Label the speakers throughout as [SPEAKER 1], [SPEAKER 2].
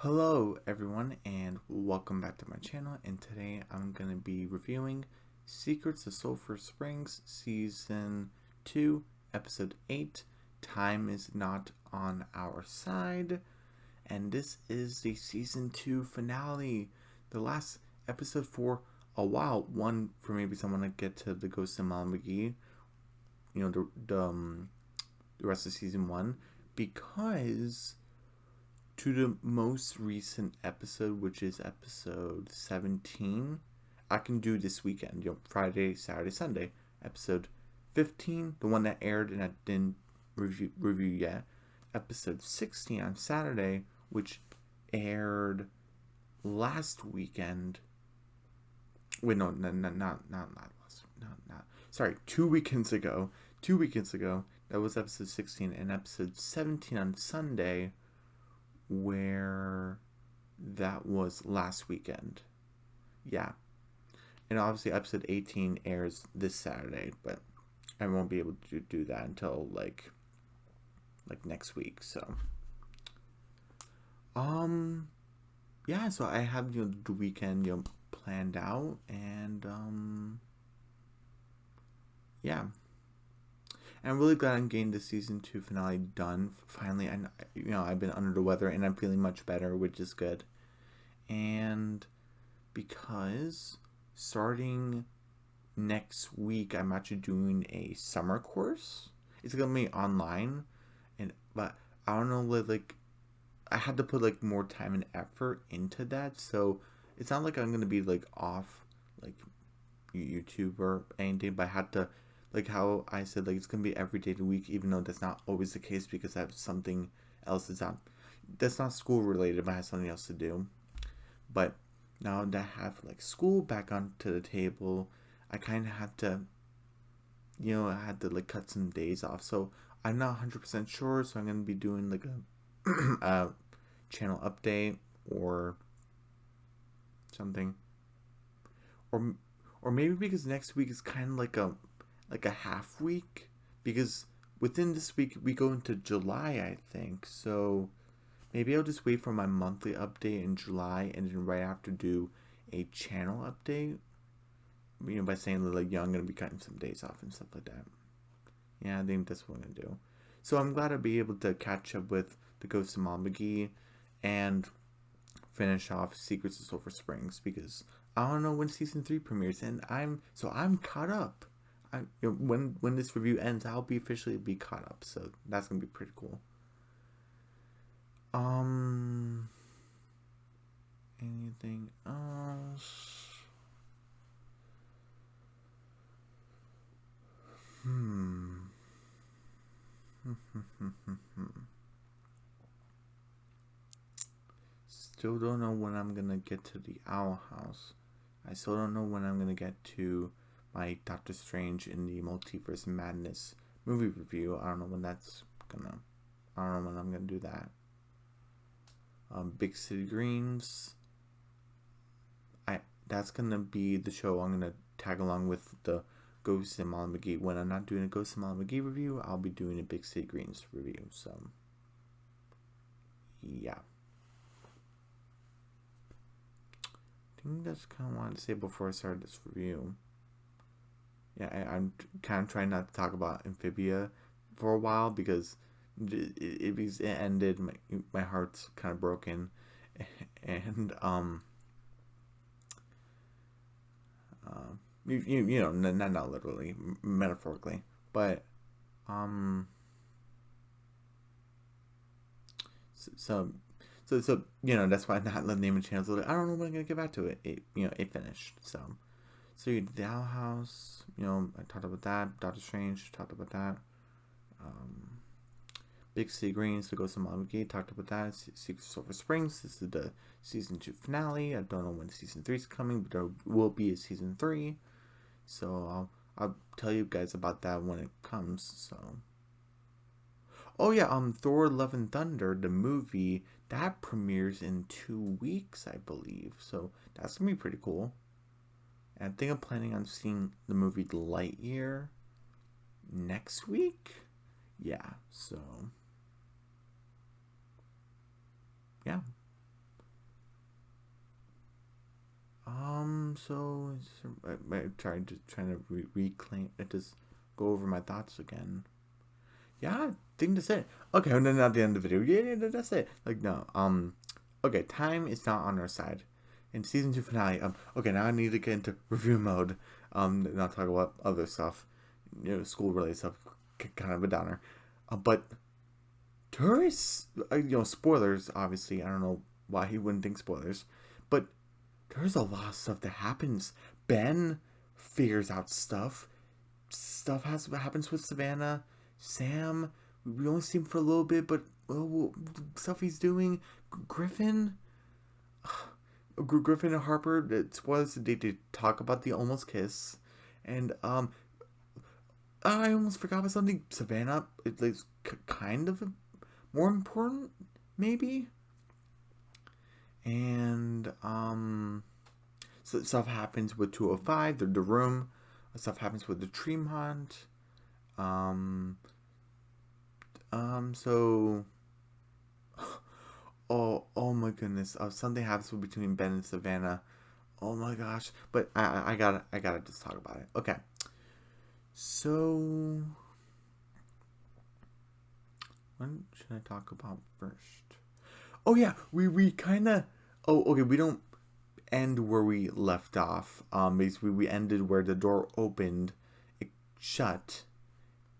[SPEAKER 1] Hello everyone and welcome back to my channel, and today I'm going to be reviewing Secrets of Sulphur Springs Season 2 Episode 8, Time is Not on Our Side, and this is the Season 2 finale, the last episode for a while. One, for maybe someone to get to the Ghost of Mom McGee, the rest of Season 1, because to the most recent episode, which is episode 17, I can do this weekend, Friday, Saturday, Sunday. Episode 15, the one that aired and I didn't review yet. Episode 16 on Saturday, which aired last weekend. Wait, no, not last. Not. Sorry, 2 weekends ago. 2 weekends ago, that was episode 16, and episode 17 on Sunday, where that was last weekend. Yeah. And obviously episode 18 airs this Saturday, but I won't be able to do that until like next week. So yeah, so I have the weekend planned out, and yeah. And I'm really glad I'm getting the season 2 finale done finally. And I've been under the weather and I'm feeling much better, which is good. And because starting next week, I'm actually doing a summer course. It's gonna be online, but I don't know, like I had to put more time and effort into that, so it's not like I'm gonna be off YouTube or anything, but I had to, how I said, it's gonna be every day of the week, even though that's not always the case because I have something else that's not school related, but I have something else to do. But now that I have school back onto the table, I kind of had to, I had to cut some days off. So I'm not 100% sure. So I'm gonna be doing a channel update or something, or maybe because next week is kind of like a half week, because within this week we go into July, I think. So maybe I'll just wait for my monthly update in July, and then right after do a channel update, by saying that I'm gonna be cutting some days off and stuff like that. Yeah, I think that's what I'm gonna do. So I'm glad I'll be able to catch up with the Ghost of Mom McGee and finish off Secrets of Sulphur Springs, because I don't know when season 3 premieres, and I'm caught up. When this review ends, I'll officially be caught up, so that's gonna be pretty cool. Anything else? Still don't know when I'm gonna get to the Owl House. I still don't know when I'm gonna get to my Doctor Strange in the Multiverse Madness movie review. I don't know when I'm gonna do that. Big City Greens. That's gonna be the show I'm gonna tag along with the Ghost and Molly McGee. When I'm not doing a Ghost and Molly McGee review, I'll be doing a Big City Greens review. So yeah. I think that's kind of what I wanted to say before I started this review. Yeah, I'm kind of trying not to talk about Amphibia for a while, because it ended. My heart's kind of broken, and not literally, metaphorically, but so that's why I'm not naming channels. I don't know when I'm gonna get back to it. It finished. So you did the Owl House, I talked about that. Doctor Strange, talked about that. Big City Greens, to go some McGee, talked about that. Secrets of Sulphur Springs, this is the season 2 finale. I don't know when season 3 is coming, but there will be a season 3. So I'll tell you guys about that when it comes. So, oh yeah, Thor: Love and Thunder, the movie, that premieres in 2 weeks, I believe. So that's gonna be pretty cool. And I think I'm planning on seeing the movie Lightyear next week. Yeah, so yeah. So I tried to reclaim it. Just go over my thoughts again. Yeah, thing to say. Okay, and then at the end of the video, yeah, that's it. Like no, okay, time is not on our side. In season 2 finale, okay, now I need to get into review mode. Not talk about other stuff, school related stuff, kind of a downer. But tourists, spoilers. Obviously, I don't know why he wouldn't think spoilers, but there's a lot of stuff that happens. Ben figures out stuff. Stuff happens with Savannah. Sam, we only see him for a little bit, but stuff he's doing. Griffin, Griffin and Harper. It was they did talk about the almost kiss, and I almost forgot about something. Savannah, it's kind of more important, maybe. And so stuff happens with 205, the room. Stuff happens with the Tremont. So oh my goodness. Something happens between Ben and Savannah. Oh my gosh. But I gotta just talk about it. Okay. So what should I talk about first? Oh yeah, we kind of. Oh, okay. We don't end where we left off. Basically, we ended where the door opened, it shut.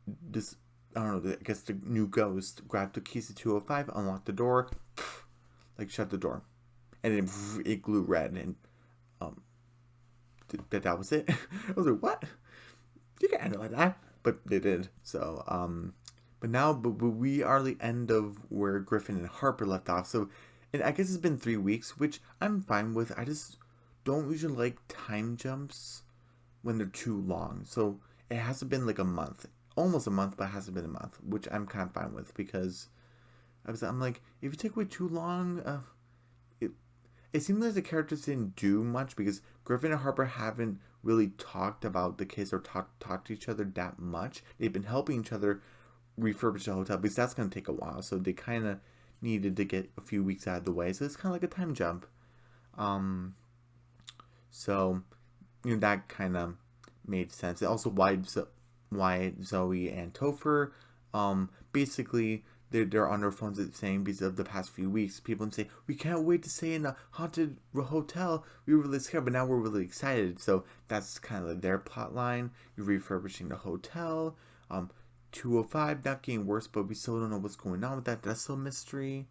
[SPEAKER 1] This, I don't know. I guess the new ghost grabbed the keys to 205, unlocked the door, like shut the door, and then it glowed red, and that was it. I was like, what? You can't end it like that, but they did. So but we are the end of where Griffin and Harper left off. So, and I guess it's been 3 weeks, which I'm fine with. I just don't usually like time jumps when they're too long. So it hasn't been like a month, almost a month, but it hasn't been a month, which I'm kind of fine with because I'm like, if you take away too long, it seems like the characters didn't do much because Griffin and Harper haven't really talked about the kids or talked to each other that much. They've been helping each other refurbish the hotel because that's going to take a while. So they kind of needed to get a few weeks out of the way. So it's kind of like a time jump. So that kind of made sense. And also why Zoe and Topher, basically they're on their phones saying because of the past few weeks, people say we can't wait to stay in a haunted hotel. We were really scared, but now we're really excited. So that's kind of like their plot line. You're refurbishing the hotel. 205 not getting worse, but we still don't know what's going on with that. That's still a mystery.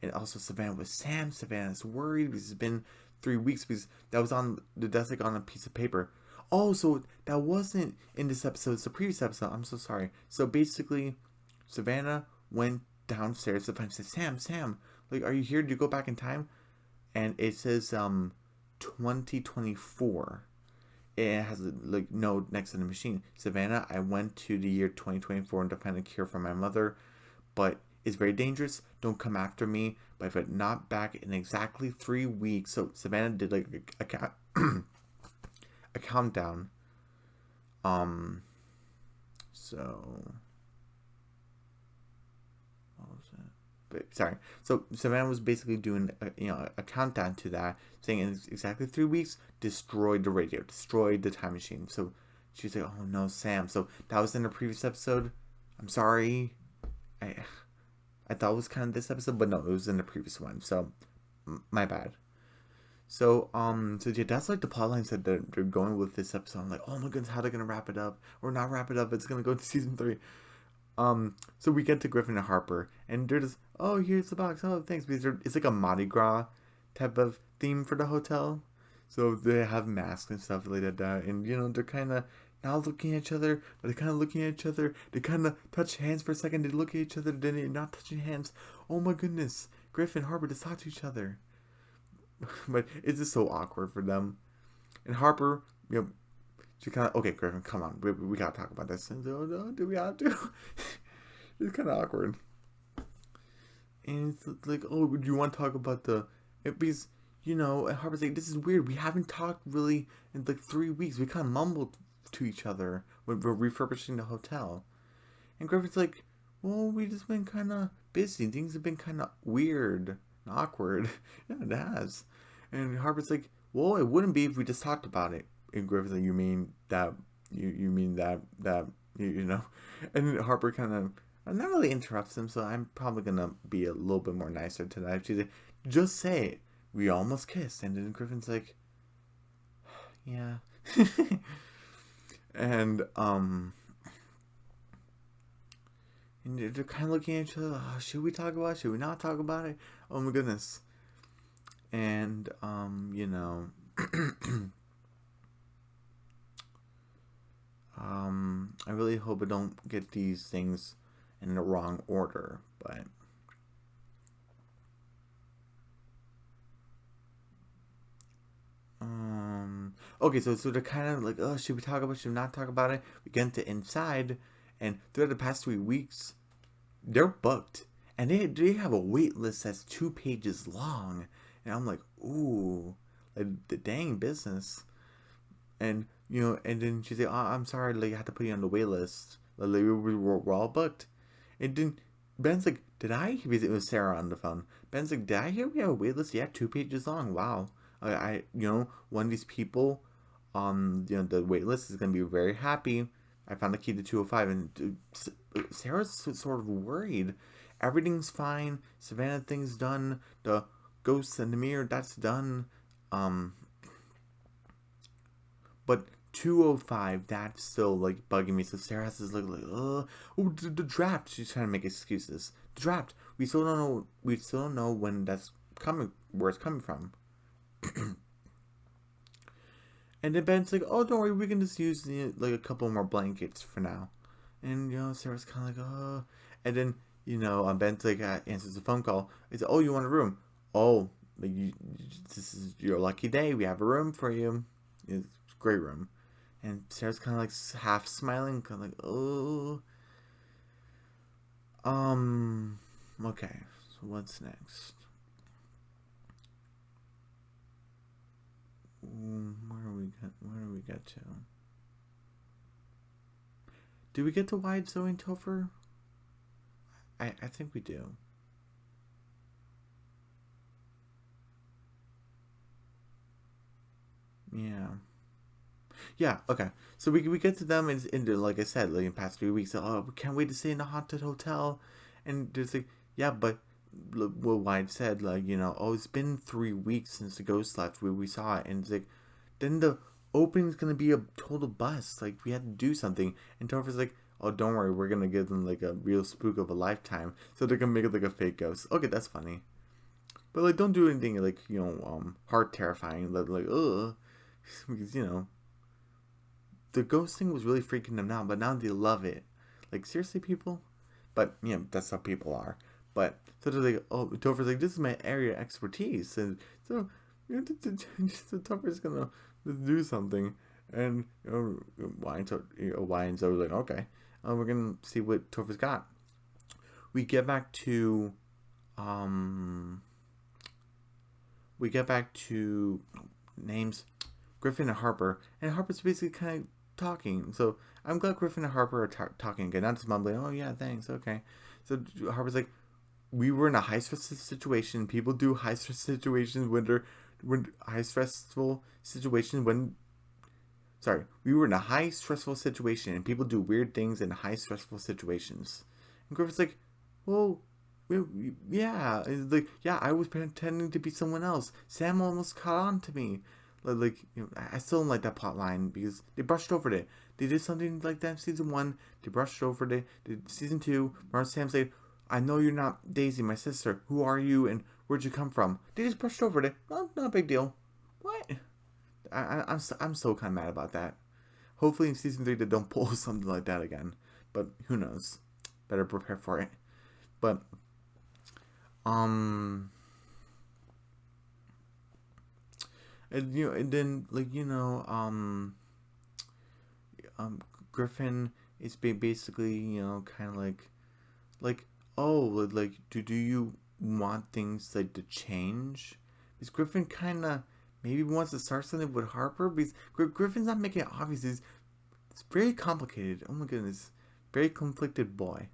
[SPEAKER 1] And also Savannah with Sam. Savannah's worried because it's been 3 weeks because that's like on a piece of paper. Oh, so that wasn't in this episode. It's the previous episode. I'm so sorry. So basically, Savannah went downstairs to find Sam, like, are you here? Did you go back in time? And it says 2024. It has a like note next to the machine. Savannah, I went to the year 2024 to find a cure for my mother, but it's very dangerous. Don't come after me. But if I'm not back in exactly 3 weeks, so Savannah did like a countdown. So what was it? But sorry. So Savannah was basically doing a countdown to that, saying in exactly 3 weeks, destroy the radio, destroy the time machine. So she's like, oh no, Sam. So that was in the previous episode. I'm sorry. I thought it was kind of this episode, but no, it was in the previous one. So my bad. So yeah, that's like the plotlines that they're going with this episode. I'm like, oh my goodness, how are they gonna wrap it up? Or not wrap it up, it's gonna go into season 3. So we get to Griffin and Harper, and they're just, oh, here's the box, oh, thanks, because it's like a Mardi Gras type of theme for the hotel. So they have masks and stuff like that, and they're kind of not looking at each other, but they're kind of looking at each other. They kind of touch hands for a second, they look at each other, then they're not touching hands. Oh my goodness, Griffin, Harper just talk to each other. But it's just so awkward for them. And Harper, she kind of, okay, Griffin, come on, we gotta talk about this. And so, no, do we have to? It's kind of awkward. And it's like, oh, do you want to talk about because, and Harper's like, this is weird. We haven't talked really in like 3 weeks. We kind of mumbled to each other when we're refurbishing the hotel. And Griffin's like, well, we just been kind of busy. Things have been kind of weird and awkward. Yeah, it has. And Harper's like, well, it wouldn't be if we just talked about it. And Griffin's like, you mean that, you mean that, you know? And Harper kind of, not really interrupts him, so I'm probably going to be a little bit more nicer tonight. She's like, just say it. We almost kissed. And then Griffin's like, yeah. and, and they're kind of looking at each other. Oh, should we talk about it? Should we not talk about it? Oh my goodness. And, you know, I really hope I don't get these things in the wrong order, but okay, so they're kind of like, oh, should we talk about it? Should we not talk about it? We get into inside, and throughout the past 3 weeks, they're booked, and they have a wait list that's 2 pages long, and I'm like, ooh, like the dang business. And you know, and then she said, oh, I'm sorry, like I had to put you on the wait list. Like we're all booked. And then Ben's like, did I? Because it was Sarah on the phone. Ben's like, did I hear we have a wait list? Yeah, 2 pages long. Wow. You know, one of these people on you know the wait list is gonna be very happy. I found the key to 205, and Sarah's sort of worried. Everything's fine. Savannah thing's done. The ghosts in the mirror, that's done. Um, but 205, that's still like bugging me. So Sarah has to look like, oh, the draft. She's trying to make excuses. The draft. We still don't know. We still don't know when that's coming. Where it's coming from. And then Ben's like, oh, don't worry, we can just use like a couple more blankets for now. And you know, Sarah's kind of like, oh. And then you know, Ben's like answers the phone call. He said, oh, you want a room? Oh, like this is your lucky day. We have a room for you. It's a great room. And Sarah's kind of like half smiling, kind of like, oh. Okay. So what's next? Where do we get to? Do we get to Wide Zoe and Topher? I think we do. Yeah. Yeah, okay. So we get to them and like I said, like in the past 3 weeks, oh, we can't wait to stay in the haunted hotel. And there's like, yeah, but what Wide said, like, you know, oh, it's been 3 weeks since the ghost left where we saw it. And it's like, then the opening's gonna be a total bust. Like, we had to do something. And Topher's like, oh, don't worry, we're gonna give them like a real spook of a lifetime. So they're gonna make it like a fake ghost. Okay, that's funny. But like, don't do anything like, you know, heart terrifying. Like, ugh. Because, you know, the ghost thing was really freaking them out, but now they love it. Like, seriously, people? But, you know, that's how people are. But, so they're like, oh, Topher's like, this is my area of expertise. And so, you know, so Topher's gonna do something. And, you know, Wyan's over like, okay, we're gonna see what Topher's got. We get back to, names, Griffin and Harper. And Harper's basically kind of talking. So I'm glad Griffin and Harper are talking again, not just mumbling. Oh yeah, thanks. Okay. So Harper's like, we were in a high stress situation. People do high stress situations when high stressful situations when. Sorry, we were in a high stressful situation, and people do weird things in high stressful situations. And Griffin's like, well, yeah, like yeah, I was pretending to be someone else. Sam almost caught on to me. Like you know, I still don't like that plot line because they brushed over it. They did something like that in season 1. They brushed over it. Season 2, Mark Sam said, "I know you're not Daisy, my sister. Who are you and where'd you come from?" They just brushed over it. Well, not a big deal. What? I'm so kind of mad about that. Hopefully in season 3 they don't pull something like that again. But who knows? Better prepare for it. But um and you know, and then like you know, Griffin is basically you know kind of like oh like do you want things like to change? Because Griffin kind of maybe wants to start something with Harper because Griffin's not making it obvious. It's very complicated. Oh my goodness, very conflicted boy.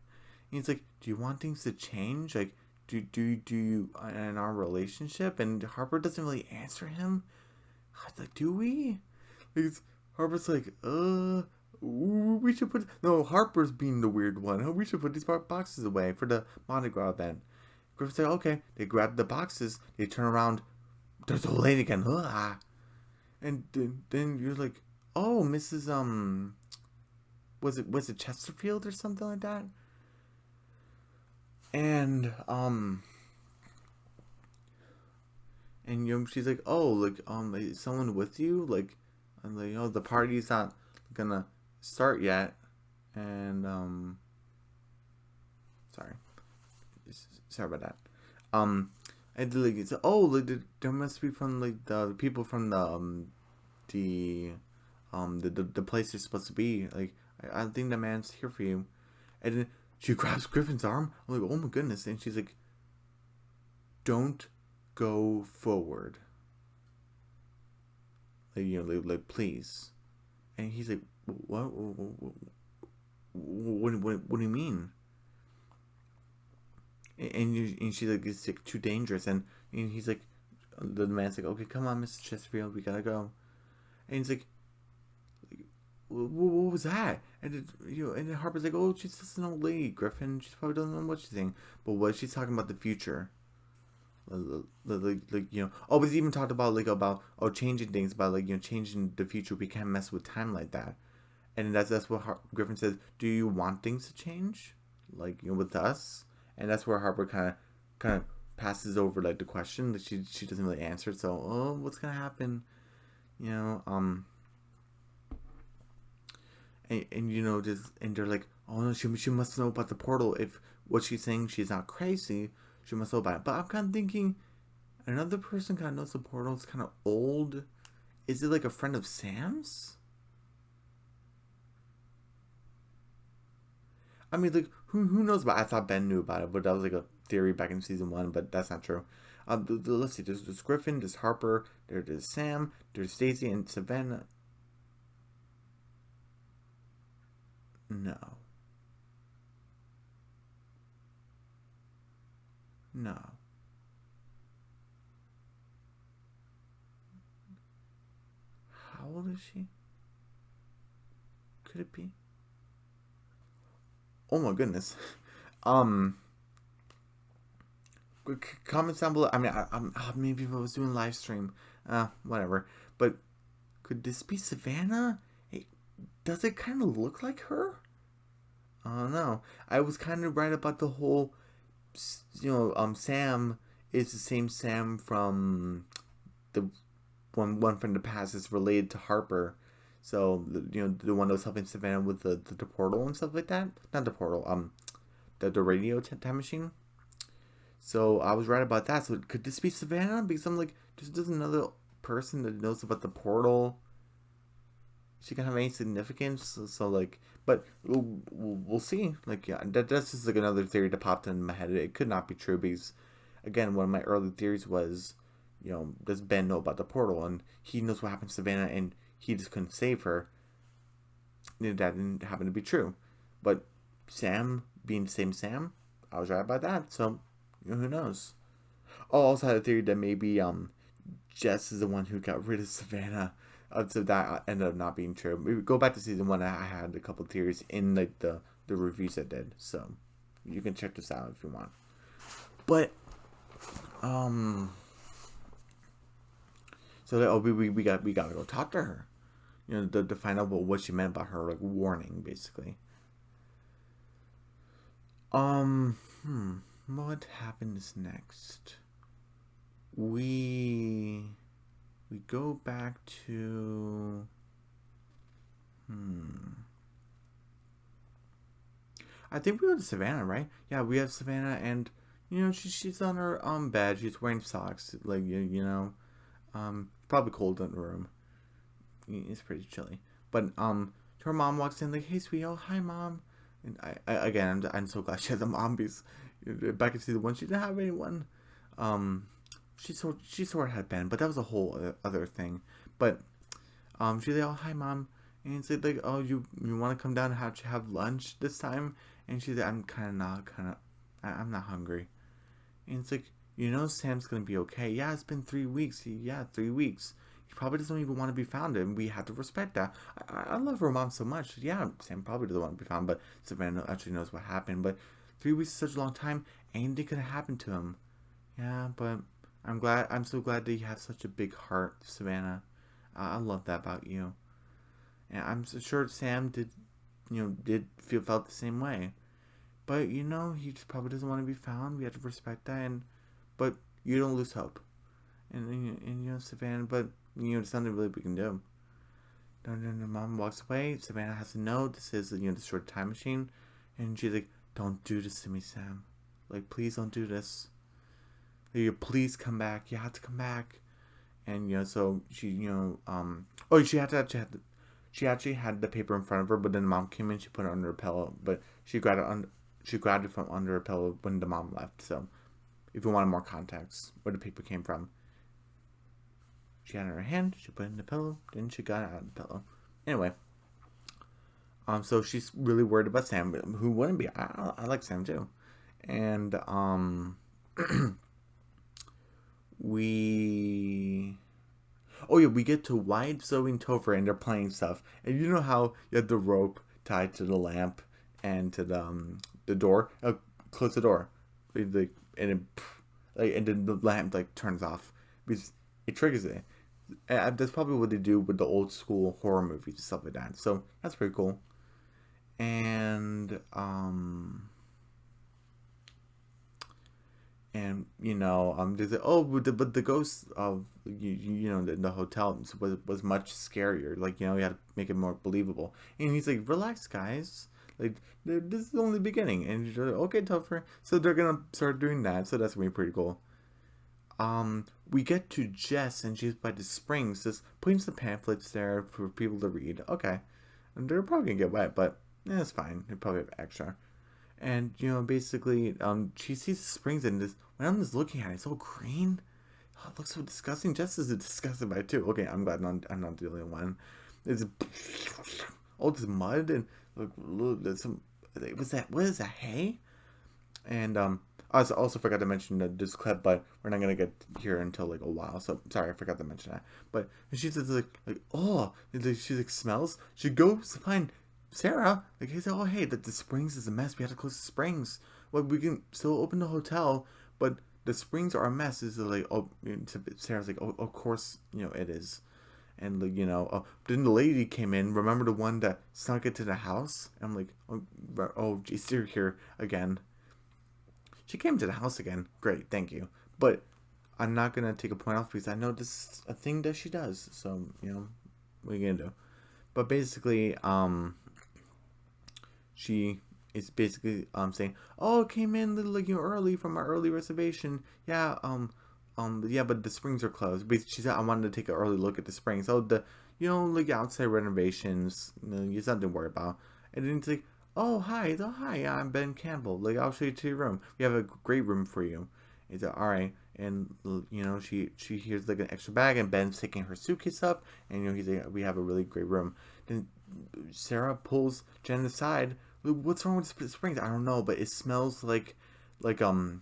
[SPEAKER 1] And he's like, do you want things to change? Like, do you in our relationship? And Harper doesn't really answer him. I was like, do we? Because Harper's like, we should put. No, Harper's being the weird one. Oh, we should put these boxes away for the Mardi Gras event. Griffin's like, okay. They grab the boxes. They turn around. There's a lady again. And then you're like, oh, Mrs. Was it Chesterfield or something like that? And she's like, oh, like, is someone with you? Like, I'm like, oh, the party's not gonna start yet. And sorry about that. And like, it's, oh, like, there must be from like the people from the place you're supposed to be. Like, I think the man's here for you. And then she grabs Griffin's arm. I'm like, oh my goodness. And she's like, don't go forward. Like, like please. And he's like, what? What do you mean? And she's like, it's like, too dangerous. And he's like, the man's like, okay, come on, Mr. Chesterfield, we gotta go. And he's like, what was that? And and Harper's like, oh, she's just an old lady, Griffin. She probably doesn't know what she's saying. But what she's talking about the future. Like oh, but he's even talked about changing things, about changing the future. We can't mess with time like that. And that's what Griffin says. Do you want things to change, with us? And that's where Harper kind of passes over like the question that she doesn't really answer. So, oh, what's gonna happen? And and they're like, oh no, she must know about the portal. If what she's saying, she's not crazy, she must know about it. But I'm kind of thinking, another person kind of knows the portal. It's kind of old. Is it like a friend of Sam's? I mean, like, who knows about it? I thought Ben knew about it, but that was like a theory back in season 1, but that's not true. Let's see, there's Griffin, there's Harper, there's Sam, there's Stacy and Savannah. No. How old is she? Could it be? Oh my goodness. Comments down below. I mean, maybe if I was doing live stream, whatever. But could this be Savannah? Hey, does it kind of look like her? I don't know. I was kind of right about the whole, Sam is the same Sam from the one from the past is related to Harper. So the one that was helping Savannah with the portal and stuff like that. Not the portal. The radio time machine. So I was right about that. So could this be Savannah? Because I'm like, just there's another person that knows about the portal. She can have any significance. So like, but we'll see. Like, yeah, that's just like another theory that popped in my head. It could not be true because, again, one of my early theories was, does Ben know about the portal? And he knows what happened to Savannah, and he just couldn't save her. That didn't happen to be true. But Sam being the same Sam, I was right about that. So, who knows? Oh, I also had a theory that maybe Jess is the one who got rid of Savannah. So that ended up not being true. Maybe go back to season 1. I had a couple theories in like the reviews I did. So you can check this out if you want. But so we gotta go talk to her. To find out what she meant by her like warning, basically. What happens next? We go back to I think we go to Savannah, right? Yeah, we have Savannah, and she's on her bed. She's wearing socks, like probably cold in the room. It's pretty chilly, but her mom walks in like, "Hey, sweetie, oh hi, mom." And I'm so glad she has a mom because back in season 1 she didn't have anyone. She sort of had Ben, but that was a whole other thing. But she's like, "Oh hi, mom," and it's like, "Oh, you want to come down and have lunch this time?" And she's like, "I'm I'm not hungry." And it's like, Sam's gonna be okay. Yeah, it's been 3 weeks. Yeah, 3 weeks. he probably doesn't even want to be found, and we have to respect that. I love her mom so much. Yeah, Sam probably doesn't want to be found, but Savannah actually knows what happened. But 3 weeks is such a long time. Anything could have happened to him. Yeah, but I'm so glad that you have such a big heart, Savannah. I love that about you. And I'm so sure Sam felt the same way. But he just probably doesn't want to be found. We have to respect that, but you don't lose hope. And Savannah, but there's nothing really we can do. No, Mom walks away. Savannah has to know this is the short time machine, and she's like, "Don't do this to me, Sam. Like, please don't do this. Like, please come back. You have to come back." And so she she actually had the paper in front of her, but then the mom came in. She put it under her pillow, but she grabbed it from under her pillow when the mom left. So, if you wanted more context, where the paper came from, she had it in her hand. She put it in the pillow. Then she got it out of the pillow. Anyway, so she's really worried about Sam. Who wouldn't be? I like Sam too, and we get to Wyatt, Zoe, and Topher, and they're playing stuff. And you know how you had the rope tied to the lamp and to the door? Close the door, and then the lamp turns off because it triggers it. And that's probably what they do with the old school horror movies and stuff like that. So that's pretty cool. And there's but the ghost of the hotel was much scarier. Like, you had to make it more believable. And he's like, "Relax, guys. Like, this is only the beginning." And he's like, "Okay, Tougher." So they're gonna start doing that. So that's gonna be pretty cool. We get to Jess, and she's by the springs, just putting some pamphlets there for people to read. Okay, and they're probably gonna get wet, but it's fine. They probably have extra. And basically, she sees the springs, and this when I'm just looking at it, it's all green. Oh, it looks so disgusting. Jess is disgusted by it too. Okay, I'm glad I'm not the only one. It's all this mud and look, there's some. What is that? Hay? And I also forgot to mention this clip, but we're not gonna get here until a while. So sorry, I forgot to mention that. But she's just she's like smells. She goes to find Sarah. Like, he said, "Oh, hey, the springs is a mess. We have to close the springs. Well, we can still open the hotel, but the springs are a mess." Is like, oh, Sarah's like, "Oh, of course, it is." And then the lady came in. Remember the one that snuck into the house? And I'm like, oh, geez, you're here again. She came to the house again. Great, thank you. But I'm not gonna take a point off because I know this is a thing that she does. So what are you gonna do? But basically, she is basically saying, "Oh, it came in a little early from our early reservation. Yeah, yeah, but the springs are closed." Basically, she said, "I wanted to take an early look at the springs. Oh, the outside renovations. There's nothing to worry about." And then it's like, "Oh, hi, I'm Ben Campbell. I'll show you to your room. We have a great room for you." It's like, "All right." And she hears an extra bag, and Ben's taking her suitcase up, and he's like, "We have a really great room." Then Sarah pulls Jen aside. "What's wrong with the springs?" "I don't know, but it smells like 2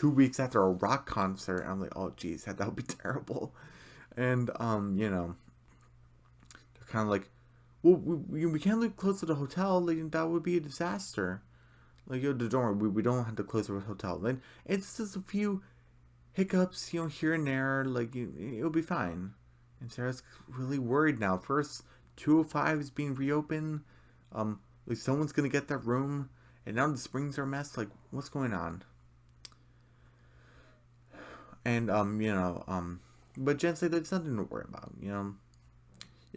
[SPEAKER 1] weeks after a rock concert." And I'm like, "Oh, geez, that would be terrible." And they're kind of like, "Well, we can't live close to the hotel. That would be a disaster." Don't worry, we don't have to close the hotel. Then it's just a few hiccups, here and there. It'll be fine. And Sarah's really worried now. First, 205 is being reopened. Someone's gonna get that room, and now the springs are a mess. What's going on? And but Jen said there's nothing to worry about.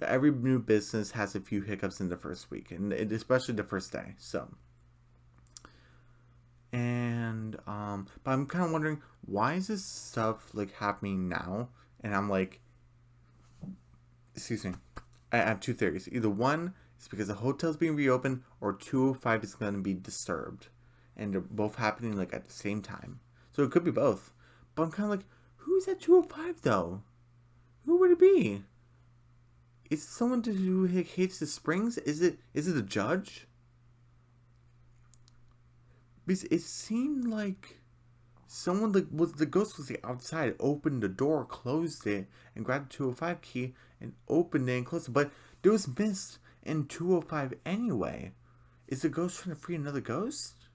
[SPEAKER 1] Every new business has a few hiccups in the first week, and especially the first day. So. And but I'm kind of wondering, why is this stuff happening now? And I'm like, excuse me, I have two theories. Either one is because the hotel's being reopened, or 205 is going to be disturbed, and they're both happening at the same time. So it could be both. But I'm kind of like, who's at 205 though? Who would it be? Is it someone who hates the springs? Is it a judge? Because it seemed like someone like was the ghost was like outside, opened the door, closed it, and grabbed the 205 key and opened it and closed it. But there was mist in 205 anyway. Is the ghost trying to free another ghost?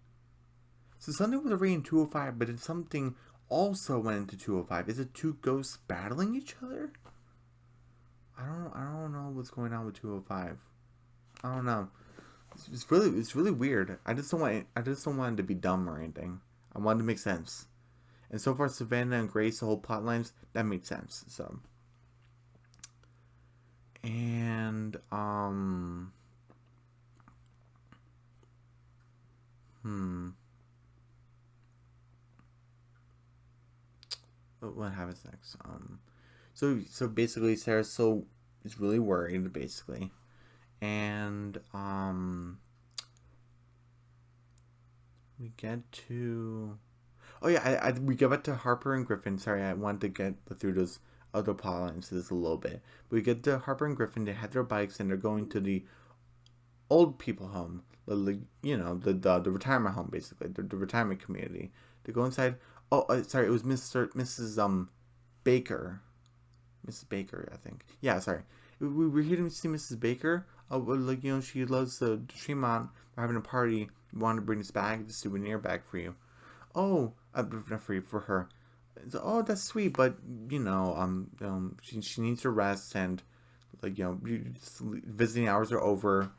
[SPEAKER 1] So something was already in 205, but then something also went into 205. Is it two ghosts battling each other? I don't know what's going on with 205. I don't know. It's really weird. I just don't want it to be dumb or anything. I want it to make sense. And so far, Savannah and Grace, the whole plot lines, that made sense. So, and what happens next? So basically, Sarah so is really worried, basically, and we get to. Oh yeah, we get back to Harper and Griffin. Sorry, I wanted to get through those other plot lines this a little bit. But we get to Harper and Griffin. They had their bikes and they're going to the old people home, the retirement home, basically the retirement community. They go inside. Oh, sorry, it was Mrs. Baker, Mrs. Baker, I think. Yeah, sorry. We were here to see Mrs. Baker. She loves the Tremont. We're having a party. We wanted to bring this bag, the souvenir bag for you. Oh, not for you, for her. So, oh, that's sweet, but she needs to rest, and visiting hours are over,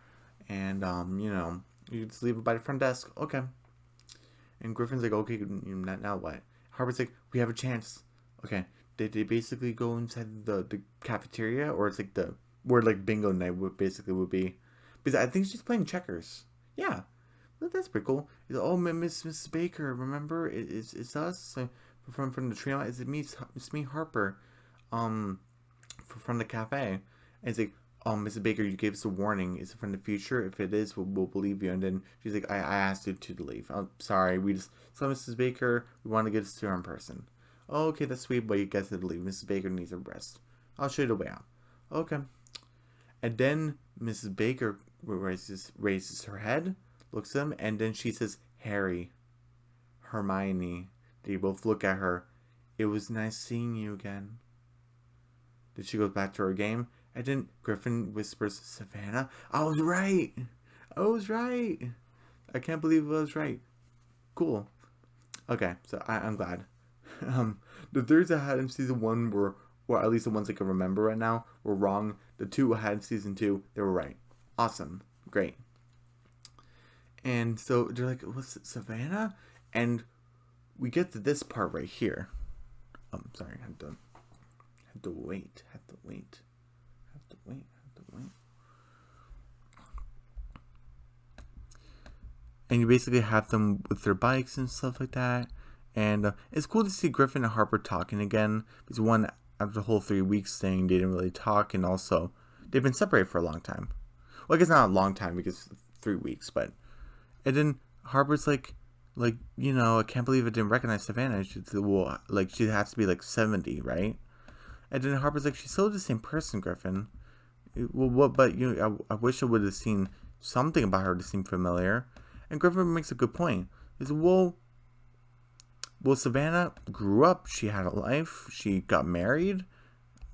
[SPEAKER 1] and you just leave it by the front desk. Okay. And Griffin's like, okay, now what? Harper's like, we have a chance. Okay. They basically go inside the cafeteria, or it's like where like bingo night would be, because I think she's playing checkers. Yeah. That's pretty cool. He's like, oh, Mrs. Baker, remember? It's us from the trio. It's me, Harper, from the cafe. And it's like, oh, Mrs. Baker, you gave us a warning. Is it from the future? If it is, we'll believe you. And then she's like, I asked you to leave. I'm sorry. We just saw Mrs. Baker. We want to get us to her in person. Oh, okay, that's sweet, but you guys have to leave. Mrs. Baker needs a rest. I'll show you the way out. Okay. And then Mrs. Baker raises her head, looks at him, and then she says, Harry, Hermione. They both look at her. It was nice seeing you again. Then she goes back to her game, and then Griffin whispers, Savannah, I was right. I can't believe I was right. Cool. Okay, so I'm glad. The theories I had in season 1 were, or at least the ones I can remember right now, were wrong. The 2 I had in season 2, they were right. Awesome. Great. And so they're like, what's it, Savannah? And we get to this part right here. Sorry, I had to wait. And you basically have them with their bikes and stuff like that. And it's cool to see Griffin and Harper talking again. Because one, after the whole 3 weeks thing, they didn't really talk. And also, they've been separated for a long time. Well, I guess not a long time because 3 weeks, but... And then Harper's like, I can't believe I didn't recognize Savannah. She has to be like 70, right? And then Harper's like, she's still the same person, Griffin. Well, what? But I wish I would have seen something about her to seem familiar. And Griffin makes a good point. He's well, Savannah grew up. She had a life. She got married.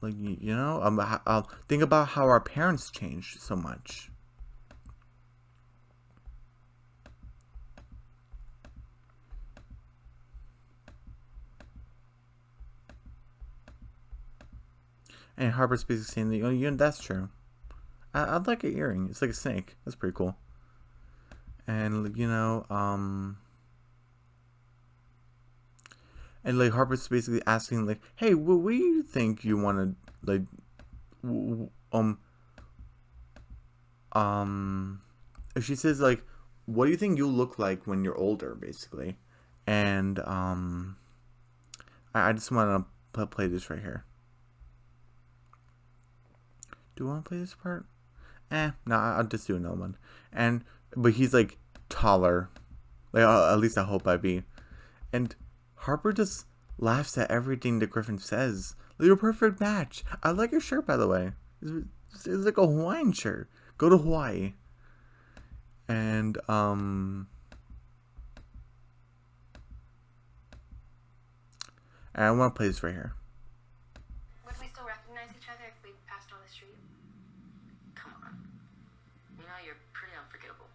[SPEAKER 1] Think about how our parents changed so much. And Harper's basically saying that, that's true. I'd like an earring. It's like a snake. That's pretty cool. And, and, Harper's basically asking, hey, what do you think you want to, she says, what do you think you'll look like when you're older, basically? And, I just want to play this right here. Do I want to play this part? No, I'll just do another one. But he's taller. At least I hope I be. And Harper just laughs at everything that Griffin says. You're a perfect match. I like your shirt, by the way. It's like a Hawaiian shirt. Go to Hawaii. And And I want to play this right here.
[SPEAKER 2] Would we still recognize each other if we passed on the street?
[SPEAKER 3] Come on. You know you're pretty unforgettable.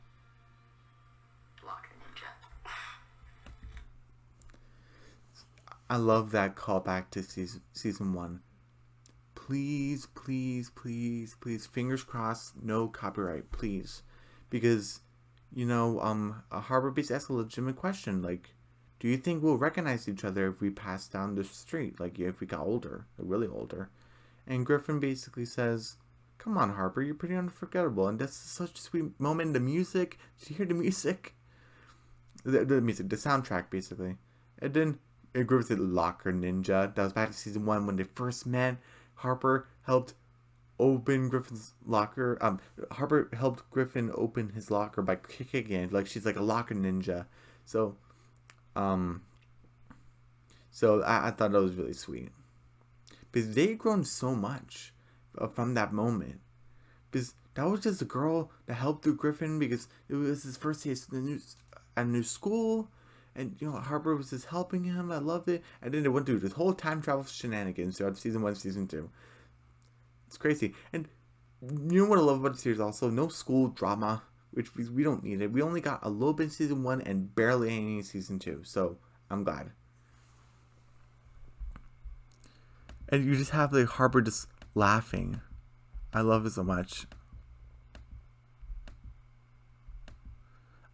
[SPEAKER 3] Locker ninja.
[SPEAKER 1] I love that callback to season 1. Please, please, please, please, fingers crossed, no copyright, please. Because, Harbor Base asks a legitimate question, like, do you think we'll recognize each other if we pass down the street, like, if we got older, like, really older? And Griffin basically says, come on, Harper, you're pretty unforgettable, and that's such a sweet moment. The music, did you hear the music? The music, the soundtrack, basically. And then Griffin said, locker ninja. That was back to season 1 when they first met. Harper helped open Griffin's locker. Harper helped Griffin open his locker by kicking it. Like, she's like a locker ninja. So I thought that was really sweet. Because they've grown so much from that moment. Because that was just a girl that helped through Griffin because it was his first day at a new school. And, Harper was just helping him. I loved it. And then they went through this whole time travel shenanigans throughout season 1, season 2. It's crazy. And you know what I love about the series also? No school drama, which we don't need it. We only got a little bit in season 1 and barely any in season 2. So, I'm glad. And you just have, like, Harper just laughing. I love it so much.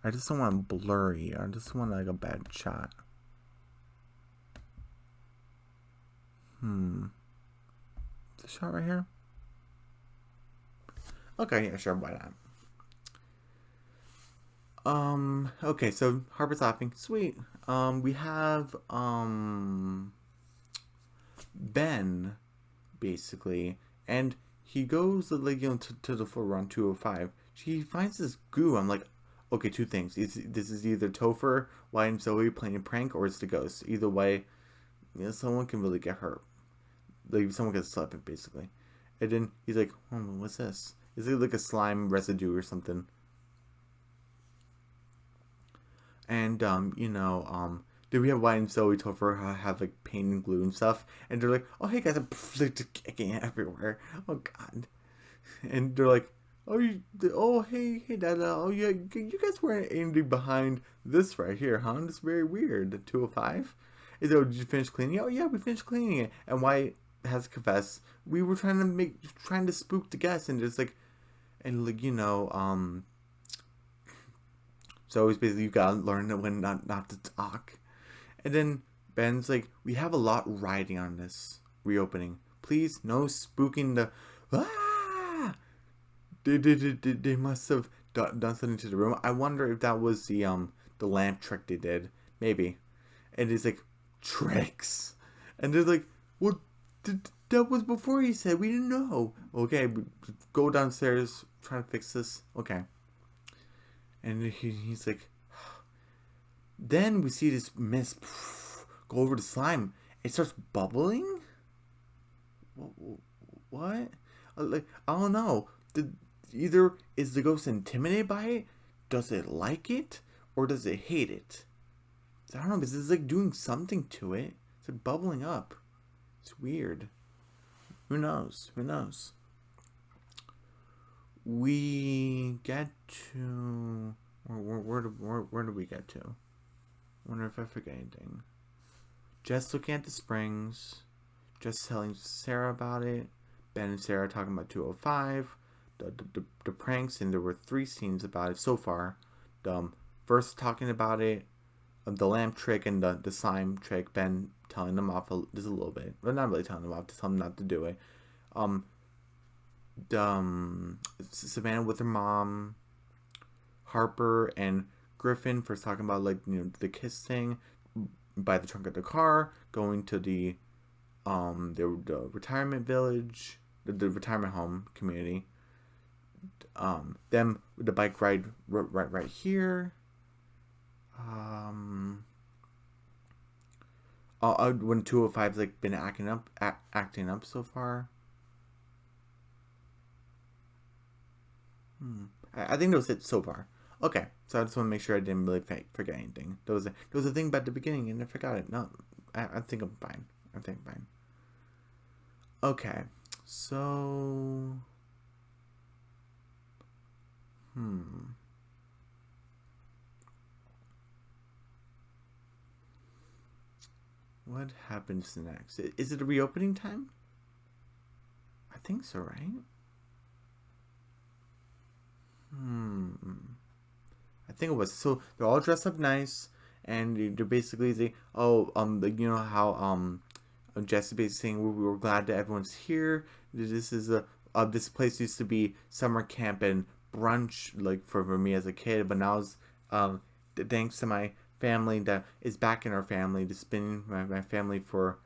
[SPEAKER 1] I just don't want blurry. I just want like a bad shot. This shot right here? Okay, yeah, sure, why not? Okay, so Harper's laughing. Sweet. We have Ben, basically, and he goes like to the floor around 205. He finds this goo. I'm like, okay, two things. This is either Topher, Wyatt, and Zoe playing a prank, or it's the ghost. Either way, someone can really get hurt. Like, someone gets slapped, basically. And then he's like, oh, what's this? Is it like a slime residue or something? And, then we have Wyatt and Zoe, Topher have like paint and glue and stuff. And they're like, oh, hey guys, I'm kicking everywhere. Oh, God. And they're like, hey, Dad. Oh, yeah, you guys weren't aiming behind this right here, huh? It's very weird. 205? Is it, did you finish cleaning it? Oh, yeah, we finished cleaning it. And Wyatt has to confess, we were trying to spook the guests, and just like, and like, so it's basically you gotta learn when not to talk. And then Ben's like, we have a lot riding on this reopening. Please, no spooking the. They must have done something to the room. I wonder if that was the lamp trick they did. Maybe. And it's like, tricks. And they're like, well, that was before he said. We didn't know. Okay, go downstairs, try to fix this. Okay. And he's like, then we see this mist go over the slime. It starts bubbling? What? Like, I don't know. Either is the ghost intimidated by it, does it like it, or does it hate it? I don't know, because it's like doing something to it. It's like bubbling up. It's weird. Who knows? We get to... Where do we get to? I wonder if I forget anything. Jess looking at the springs. Jess telling Sarah about it. Ben and Sarah talking about 205. The pranks, and there were 3 scenes about it so far. First talking about it, the lamp trick and the slime trick. Ben telling them off just a little bit, but not really telling them off, to tell them not to do it. Savannah with her mom, Harper and Griffin first talking about the kiss thing by the trunk of the car, going to the retirement village, the retirement home community. Them with the bike ride right here. When 205's like been acting up so far. I think that was it so far. Okay, so I just want to make sure I didn't really forget anything. There was a thing about the beginning and I forgot it. No, I think I'm fine. Everything fine. Okay. So... What happens next? Is it a reopening time? I think so, right? I think it was. So they're all dressed up nice, and they're basically saying, "Oh, you know how Jesse basically saying we were glad that everyone's here. This is this place used to be summer camp and brunch, like for me as a kid, but now it's thanks to my family that is back in our family. It's been my family for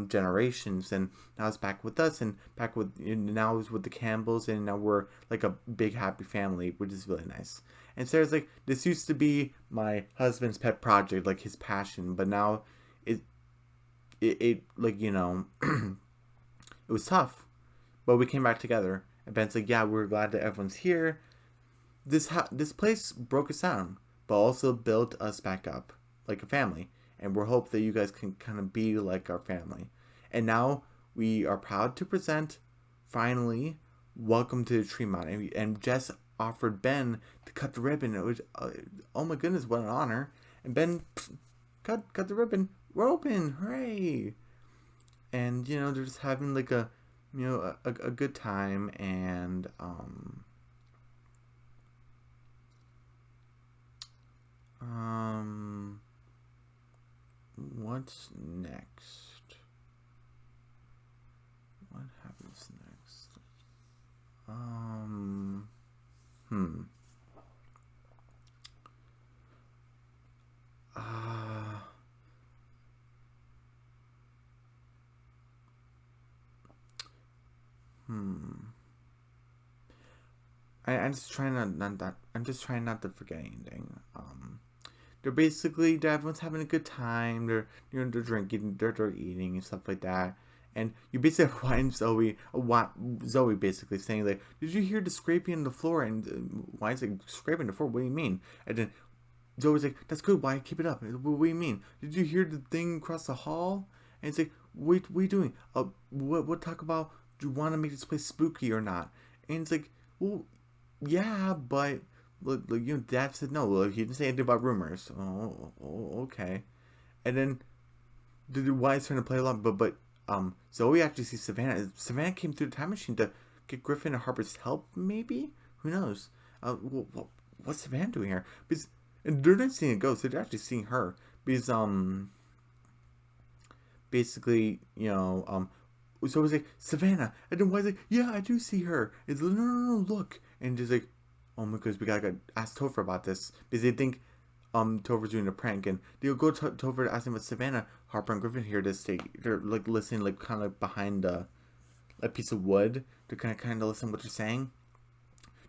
[SPEAKER 1] generations, and now it's back with us, and back with now it's with the Campbells, and now we're like a big happy family, which is really nice." And Sarah's like, "This used to be my husband's pet project, like his passion, but now it like, you know, it was tough, but we came back together." And Ben's like, "Yeah, we're glad that everyone's here. This place broke us down, but also built us back up like a family, and we're hope that you guys can kind of be like our family. And now we are proud to present, finally, Welcome to the Tremont." And Jess offered Ben to cut the ribbon. It was, oh my goodness, what an honor! And Ben cut the ribbon. We're open, hooray! And you know, they're just having like a good time, and what's next? What happens next? Hmm. I'm just trying not to forget anything. They're basically everyone's having a good time. They're drinking, they're eating and stuff like that. And you basically find Zoe basically saying like, "Did you hear the scraping on the floor?" And why is it scraping the floor? What do you mean? And then Zoe's like, "That's good. Why keep it up?" What do you mean? "Did you hear the thing across the hall?" And it's like, "Wait, what are you doing? What talk about? Do you want to make this place spooky or not?" And it's like, "Well, yeah, but Dad said no. Look, he didn't say anything about rumors." Oh, okay. And then the wives trying to play along, but Zoe actually sees Savannah. Savannah came through the time machine to get Griffin and Harper's help. Maybe, who knows? What's Savannah doing here? Because and they're not seeing a ghost. They're actually seeing her. Because basically, so it was like, "Savannah," and then why like, "Yeah, I do see her." It's like, no, look, and just like, "Oh my goodness, we gotta ask Topher about this," because they think Topher's doing a prank, and they'll go to Topher to ask him about Savannah. Harper and Griffin here to stay. They're like listening, like kind of behind a piece of wood. They're kind of listen what you're saying.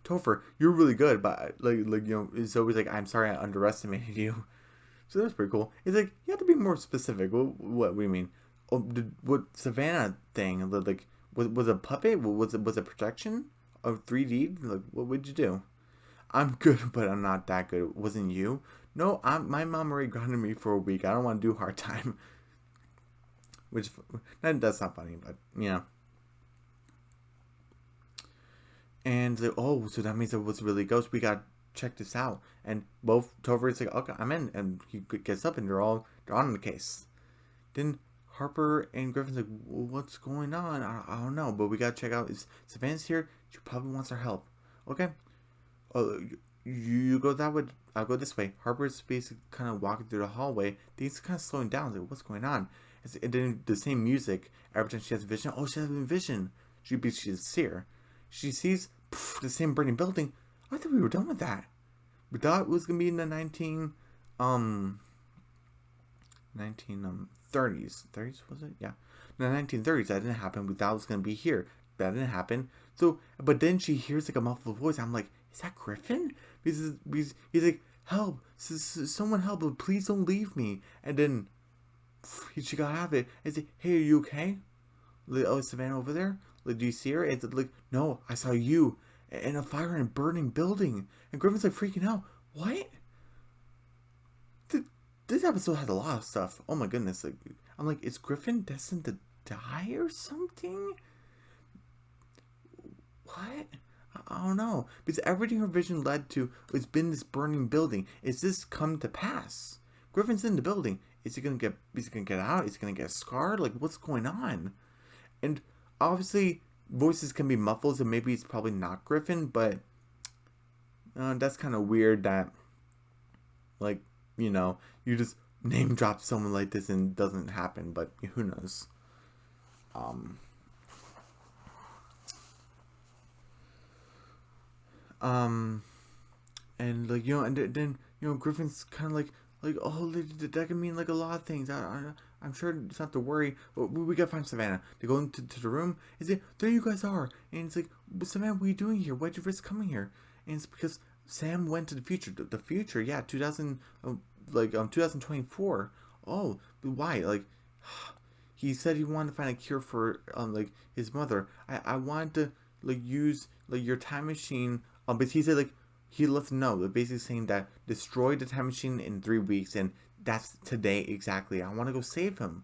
[SPEAKER 1] "Topher, you're really good," but it's always like, "I'm sorry, I underestimated you." So that's pretty cool. It's like, you have to be more specific. What do you mean? Oh, what Savannah thing? Like, was a puppet? Was a projection of 3D? Like, what would you do? "I'm good, but I'm not that good." "Wasn't you?" "No, my mom already grounded me for a week. I don't want to do hard time." Which that's not funny, but yeah. And oh, so that means it was really ghost. We got check this out. And both Topher's like, "Okay, I'm in," and he gets up, and they're on the case. Then Harper and Griffin's like, "Well, what's going on? I don't know, but we gotta check out. Is Savannah's here? She probably wants our help." "Okay. Oh, you go that way. I'll go this way." Harper's basically kind of walking through the hallway. Things kind of slowing down. Like, what's going on? And then the same music every time she has a vision. Oh, she has a vision. She's a seer. She sees the same burning building. I thought we were done with that. We thought it was gonna be in the 1930s. 30s, was it? Yeah. No, 1930s. That didn't happen. We thought it was gonna be here. That didn't happen. So, but then she hears like a muffled voice. I'm like, "Is that Griffin?" Because he's like, "Help! Someone help! Please don't leave me!" And then she got out of it and said, "Hey, are you okay?" Like, "Oh, is Savannah over there? Like, do you see her?" It's like, "No, I saw you in a fire in a burning building." And Griffin's like freaking out. What? This episode had a lot of stuff. Oh my goodness! Like, I'm like, is Griffin destined to die or something? What? I don't know. Because everything her vision led to has been this burning building. Is this come to pass? Griffin's in the building. Is he gonna get out? Is he gonna get scarred? Like, what's going on? And obviously voices can be muffled, so maybe it's probably not Griffin, but that's kind of weird that, like, you just name drop someone like this and it doesn't happen, but who knows. Um, and like, and then, Griffin's kind of like, oh, that can mean like a lot of things. I'm sure it's not to worry, but we gotta find Savannah. They go into the room. Is it there? You guys are, and it's like, Savannah, what are you doing here? Why'd you risk coming here? And it's because Sam went to the future. The future, yeah, 2024. Oh, but why? Like, he said he wanted to find a cure for like his mother. I wanted to like use like your time machine. But he said like he lets them know, basically saying that destroy the time machine in 3 weeks, and that's today exactly. I want to go save him.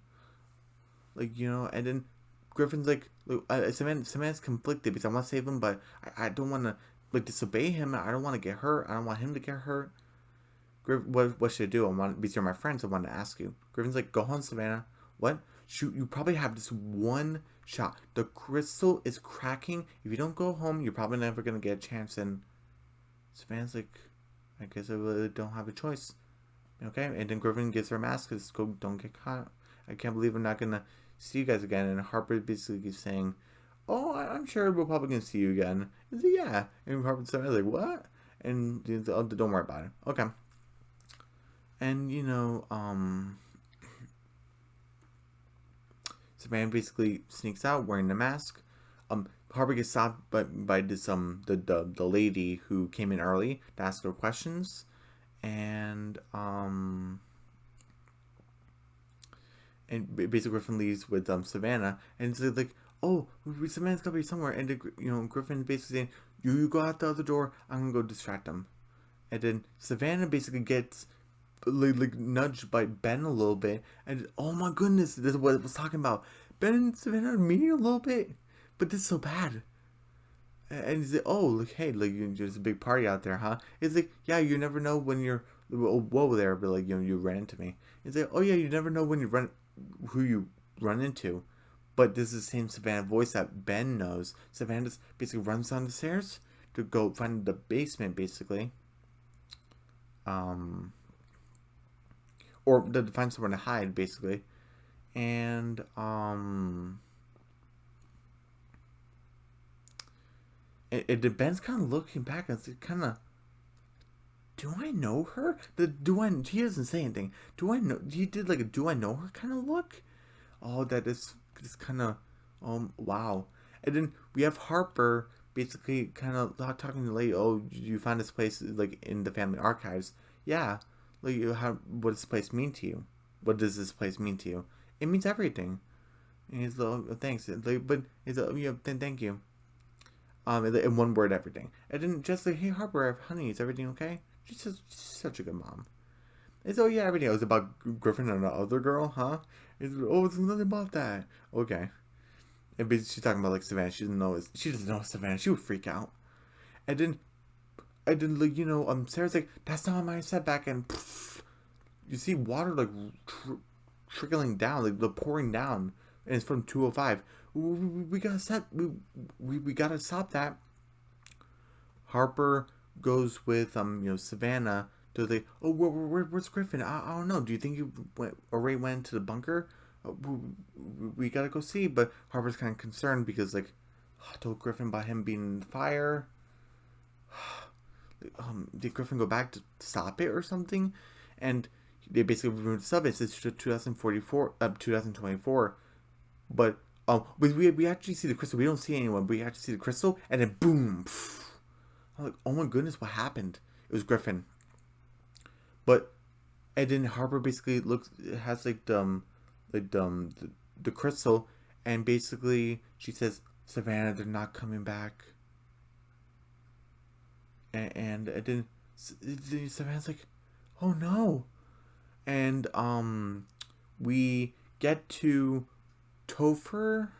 [SPEAKER 1] Like, and then Griffin's like Samantha's conflicted because I want to save him, but I don't want to like disobey him. I don't want to get hurt. I don't want him to get hurt. What should I do? Because you're my friends, I want to ask you. Griffin's like, go home, Savannah. What? Shoot, you probably have this one shot. The crystal is cracking. If you don't go home, you're probably never gonna get a chance. And Savannah's like, I guess I really don't have a choice. Okay, and then Griffin gives her a mask because don't get caught. I can't believe I'm not gonna see you guys again. And Harper basically keeps saying, oh, I'm sure we're probably gonna see you again. He's like, yeah. And Harper's like, what? And he's like, oh, don't worry about it. Okay. And Savannah basically sneaks out wearing the mask. Harper gets stopped by this the lady who came in early to ask her questions, and basically Griffin leaves with Savannah, and it's like, oh, Savannah's gotta be somewhere, and Griffin basically saying, you go out the other door, I'm gonna go distract them, and then Savannah basically gets like nudged by Ben a little bit, and oh my goodness, this is what it was talking about. Ben and Savannah are meeting a little bit, but this is so bad. And he's like, oh, like, hey, like, there's a big party out there, huh? It's like, yeah, you never know when you're, whoa there, but like, you ran into me. It's like, oh yeah, you never know when who you run into. But this is the same Savannah voice that Ben knows. Savannah just basically runs down the stairs to go find the basement, basically. Or to find somewhere to hide, basically. And Ben's kind of looking back and it's kind of, do I know her? He doesn't say anything. Do I know? He did like a do I know her kind of look. Oh, that is kind of, wow. And then we have Harper basically kind of talking to the lady. Oh, you found this place like in the family archives. Yeah. Like, what does this place mean to you? What does this place mean to you? It means everything. And he's like, oh, thanks. But he's like, yeah, then thank you. In one word, everything. And then just like, hey Harper, honey, is everything okay? She's such a good mom. It's oh yeah, everything. It was about Griffin and the other girl, huh? It's it's nothing about that. Okay. And she's talking about like Savannah. She doesn't know Savannah. She would freak out. And then like Sarah's like, that's not my setback, and poof, you see water like trickling down, like pouring down, and it's from 205. We gotta stop. We gotta stop that. Harper goes with Savannah to the where's Griffin? I don't know. Do you think you went to the bunker? We gotta go see. But Harper's kind of concerned because like I told Griffin about him being in the fire. Did Griffin go back to stop it or something? And they basically removed the sub. It's 2024, but we actually see the crystal. We don't see anyone, but we actually see the crystal, and then boom. Pff. I'm like, oh my goodness, what happened? It was Griffin. But and then Harper basically has like the crystal, and basically she says, Savannah, they're not coming back. And then Savannah's like, oh no. And we get to Topher.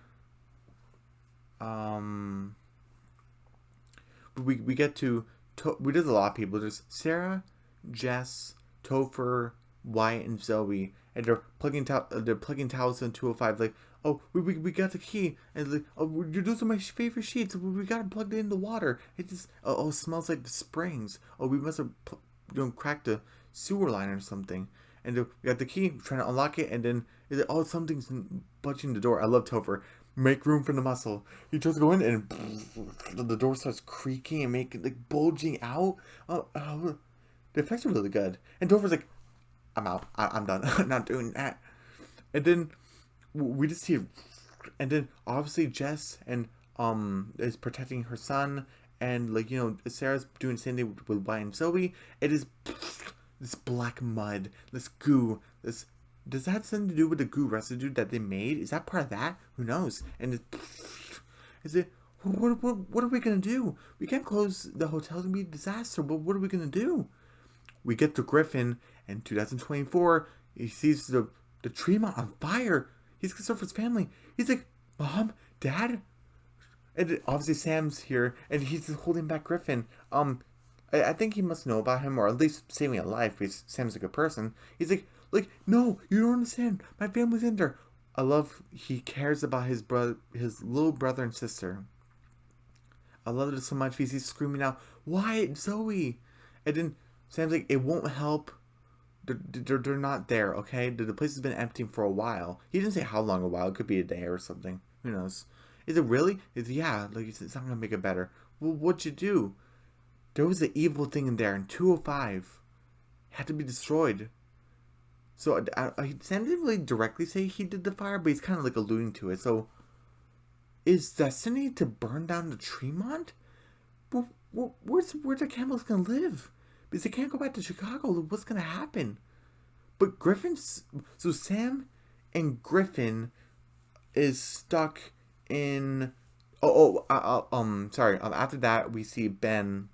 [SPEAKER 1] We get to there's a lot of people. There's Sarah, Jess, Topher, Wyatt, and Zoe, and they're plugging towels in 205. Like, oh, we got the key, and like, oh, those are my favorite sheets. We got it plugged in the water. It just it smells like the springs. Oh, we must have cracked a sewer line or something. And we got the key, trying to unlock it, and then something's budging the door. I love Topher. Make room for the muscle. He tries to go in, and the door starts creaking and making like bulging out. The effects are really good. And Topher's like, I'm out. I'm done. I'm not doing that. And then we just see, and then obviously Jess and is protecting her son, and like Sarah's doing the same thing with Wyatt and Zoe. It is this black mud, this goo, this. Does that have something to do with the goo residue that they made? Is that part of that? Who knows? And is it? What are we gonna do? We can't close the hotel. It's gonna be a disaster. But what are we gonna do? We get to Griffin in 2024. He sees the Tremont on fire. He's concerned for his family. He's like, Mom, Dad, and obviously Sam's here, and he's holding back Griffin. I think he must know about him, or at least saving a life, because Sam's a good person. He's like, no, you don't understand. My family's in there. I love he cares about his little brother and sister. I love it so much because he's screaming out, Wyatt, Zoe. And then Sam's like, it won't help. They're not there, okay? The place has been empty for a while. He didn't say how long a while. It could be a day or something. Who knows? Is it really? Yeah, like it's not going to make it better. Well, what'd you do? There was an evil thing in there in 205. It had to be destroyed. So Sam didn't really directly say he did the fire, but he's kind of like alluding to it. So is destiny to burn down the Tremont? Well, where's the Campbells gonna live? Because they can't go back to Chicago. What's gonna happen? But so Sam and Griffin is stuck in. Sorry. After that, we see Ben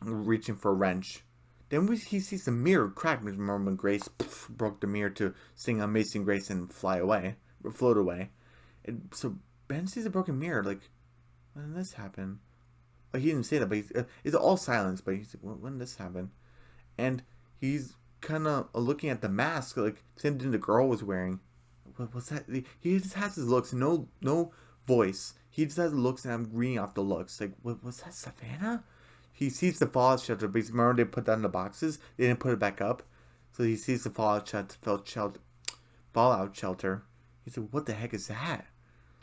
[SPEAKER 1] reaching for a wrench. Then he sees the mirror crack. Remember when Grace broke the mirror to sing Amazing Grace and float away. And so Ben sees a broken mirror. Like, when did this happen? Like, he didn't say that, but it's all silence. But he's like, when did this happen? And he's kind of looking at the mask, like same thing the girl was wearing. What's that? He just has his looks, no voice. He just has looks, and I'm reading off the looks. Like, was that Savannah? He sees the fallout shelter, because remember they put that in the boxes? They didn't put it back up. So he sees the fallout shelter. He's like, what the heck is that?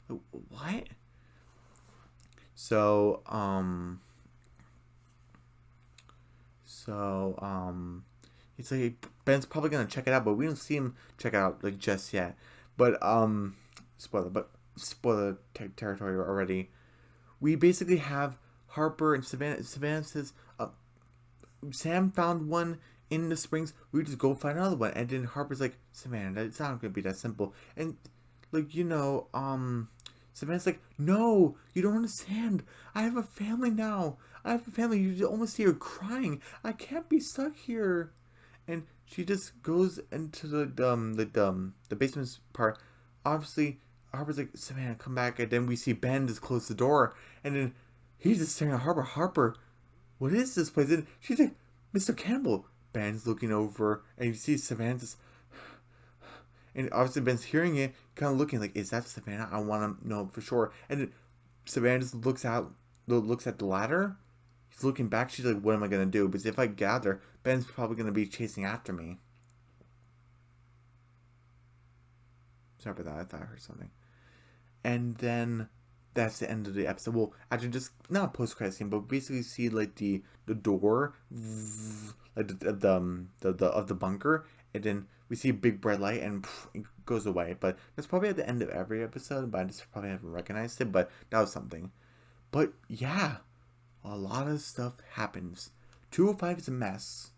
[SPEAKER 1] Like, what? So, he's like, Ben's probably gonna check it out, but we don't see him check it out like just yet. But spoiler territory already. We basically have Harper and Savannah. Savannah says, Sam found one in the springs. We just go find another one. And then Harper's like, Savannah, it's not gonna be that simple. And like, Savannah's like, no, you don't understand. I have a family now. I have a family. You almost see her crying. I can't be stuck here. And she just goes into the basement part. Obviously, Harper's like, Savannah, come back. And then we see Ben just close the door. And then he's just staring at Harper. Harper, what is this place? And she's like, Mr. Campbell. Ben's looking over. And you see Savannah just... And obviously Ben's hearing it, kind of looking like, is that Savannah? I want to know for sure. And Savannah just looks at the ladder. He's looking back. She's like, what am I going to do? Because if I gather, Ben's probably going to be chasing after me. Sorry about that. I thought I heard something. And then that's the end of the episode. Well, actually, just not a post-credit scene, but basically see like the door, like the bunker, and then we see a big bright light, and it goes away. But that's probably at the end of every episode, but I just probably haven't recognized it. But that was something. But yeah, a lot of stuff happens. 205 is a mess,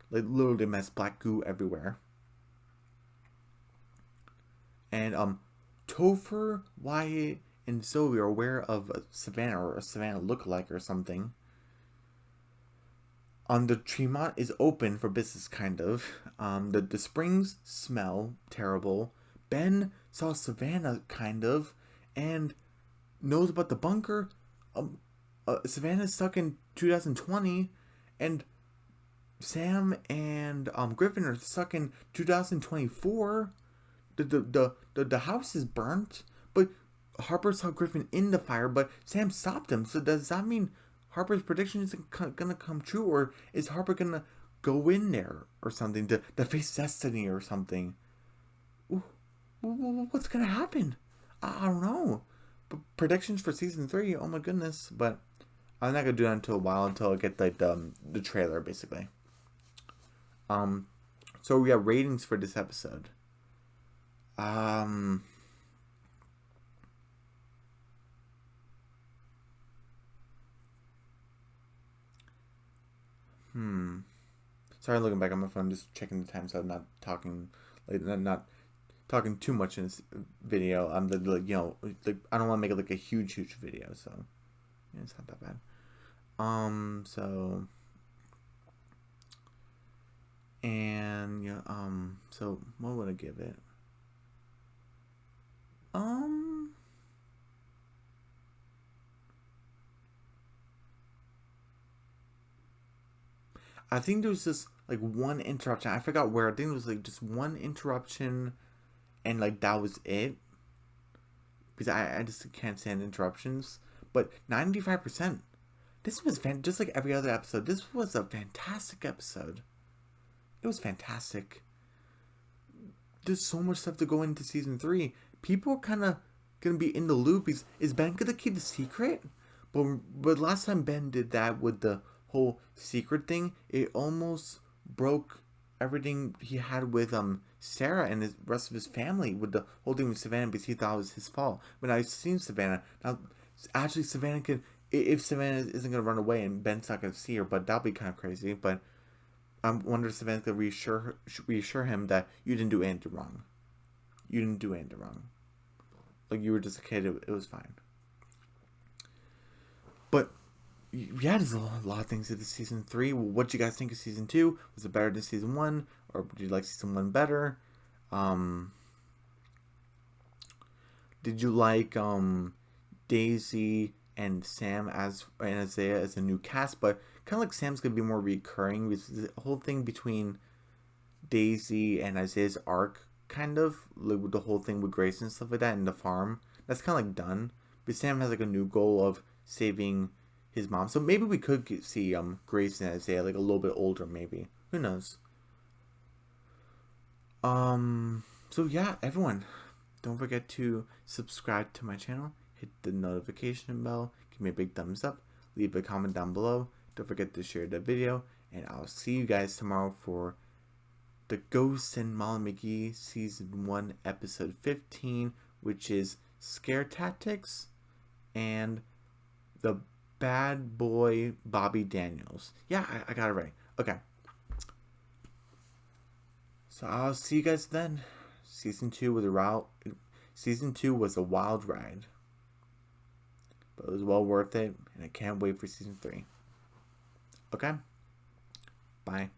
[SPEAKER 1] like literally a mess. Black goo everywhere. And Topher, Wyatt, and Zoe are aware of Savannah or a Savannah lookalike or something. The Tremont is open for business, kind of. The springs smell terrible. Ben saw Savannah kind of, and knows about the bunker. Savannah's stuck in 2020, and Sam and Griffin are stuck in 2024. The house is burnt, but Harper saw Griffin in the fire, but Sam stopped him. So does that mean Harper's prediction isn't gonna come true, or is Harper gonna go in there or something to face destiny or something? Ooh, what's gonna happen? I don't know. But predictions for season 3, oh my goodness! But I'm not gonna do that until a while, until I get like the trailer basically. So we have ratings for this episode. Sorry, looking back on my phone, just checking the time, so I'm not talking, like, not talking too much in this video. I'm like, you know, like, I don't want to make it like a huge video, so yeah, it's not that bad. So, and yeah, so what would I give it? I think there was just like one interruption. I forgot where. I think it was like just one interruption, and like that was it. Because I just can't stand interruptions. But 95%. This was just like every other episode. This was a fantastic episode. It was fantastic. There's so much stuff to go into season 3. People are kind of gonna be in the loop. Is Ben gonna keep the secret? But last time Ben did that with the whole secret thing, it almost broke everything he had with Sarah and the rest of his family, with the whole thing with Savannah, because he thought it was his fault. When I've seen Savannah now, actually Savannah can, if Savannah isn't gonna run away and Ben's not gonna see her, but that'll be kind of crazy. But I wonder if Savannah's gonna reassure him that you didn't do anything wrong. You didn't do anything wrong. Like, you were just a kid. It was fine. But yeah, there's a lot of things in the season 3. What do you guys think of season 2? Was it better than season 1, or did you like season 1 better? Did you like Daisy and Sam and Isaiah as a new cast? But kind of like Sam's gonna be more recurring, because the whole thing between Daisy and Isaiah's arc, kind of like with the whole thing with Grace and stuff like that, and the farm, that's kind of like done. But Sam has like a new goal of saving his mom, so maybe we could see Grace and Isaiah like a little bit older, maybe. Who knows? So yeah, everyone, don't forget to subscribe to my channel, hit the notification bell, give me a big thumbs up, leave a comment down below, don't forget to share the video, and I'll see you guys tomorrow for the Ghost and Molly McGee season 1 episode 15, which is Scare Tactics, and the bad boy Bobby Daniels. Yeah, I got it right. Okay. So I'll see you guys then. Season 2 was a wild ride, but it was well worth it, and I can't wait for season 3. Okay. Bye.